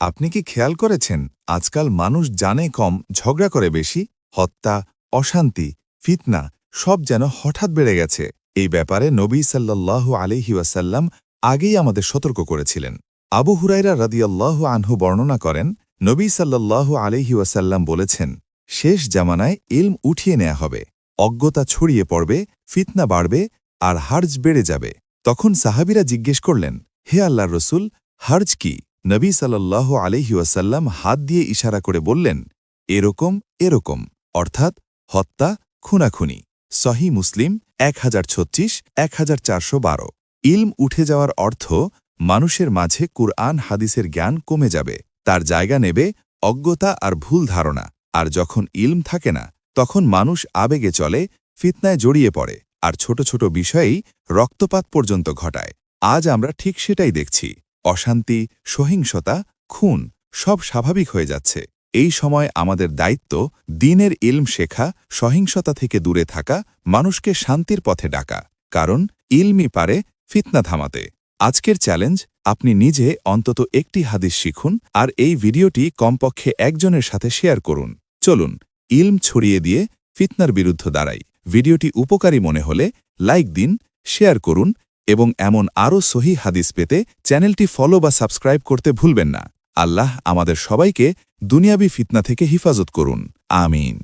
আপনি কি খেয়াল করেছেন আজকাল মানুষ জানে কম ঝগড়া করে বেশি? হত্যা, অশান্তি, ফিতনা সব যেন হঠাৎ বেড়ে গেছে। এই ব্যাপারে নবী সাল্লাল্লাহু আলাইহি ওয়াসাল্লাম আগেই আমাদের সতর্ক করেছিলেন। আবু হুরায়রা রাদিয়াল্লাহু আনহু বর্ণনা করেন, নবী সাল্লাল্লাহু আলাইহি ওয়াসাল্লাম বলেছেন, শেষ জামানায় ইলম উঠিয়ে নেয়া হবে, অজ্ঞতা ছড়িয়ে পড়বে, ফিতনা বাড়বে আর হার্জ বেড়ে যাবে। তখন সাহাবীরা জিজ্ঞেস করলেন, হে আল্লাহর রসুল, হার্জ কি? নবী সাল্লাল্লাহু আলাইহি ওয়াসাল্লাম হাত দিয়ে ইশারা করে বললেন, এরকম এরকম, অর্থাৎ হত্যা, খুনাখুনি। সহি মুসলিম 1036 1412। ইলম উঠে যাওয়ার অর্থ মানুষের মাঝে কুরআন হাদিসের জ্ঞান কমে যাবে, তার জায়গা নেবে অজ্ঞতা আর ভুল ধারণা। আর যখন ইলম থাকে না, তখন মানুষ আবেগে চলে, ফিতনায় জড়িয়ে পড়ে আর ছোট ছোট বিষয়েই রক্তপাত পর্যন্ত ঘটায়। আজ আমরা ঠিক সেটাই দেখছি। অশান্তি, সহিংসতা, খুন সব স্বাভাবিক হয়ে যাচ্ছে। এই সময় আমাদের দায়িত্ব দ্বীনের ইলম শেখা, সহিংসতা থেকে দূরে থাকা, মানুষকে শান্তির পথে ডাকা। কারণ ইলমই পারে ফিতনা থামাতে। আজকের চ্যালেঞ্জ, আপনি নিজে অন্তত একটি হাদিস শিখুন আর এই ভিডিওটি কমপক্ষে একজনের সাথে শেয়ার করুন। চলুন ইলম ছড়িয়ে দিয়ে ফিতনার বিরুদ্ধে দাঁড়াই। ভিডিওটি উপকারী মনে হলে লাইক দিন, শেয়ার করুন এবং এমন আরও সহি হাদিস পেতে চ্যানেলটি ফলো বা সাবস্ক্রাইব করতে ভুলবেন না। আল্লাহ আমাদের সবাইকে দুনিয়াবি ফিতনা থেকে হিফাজত করুন। আমিন।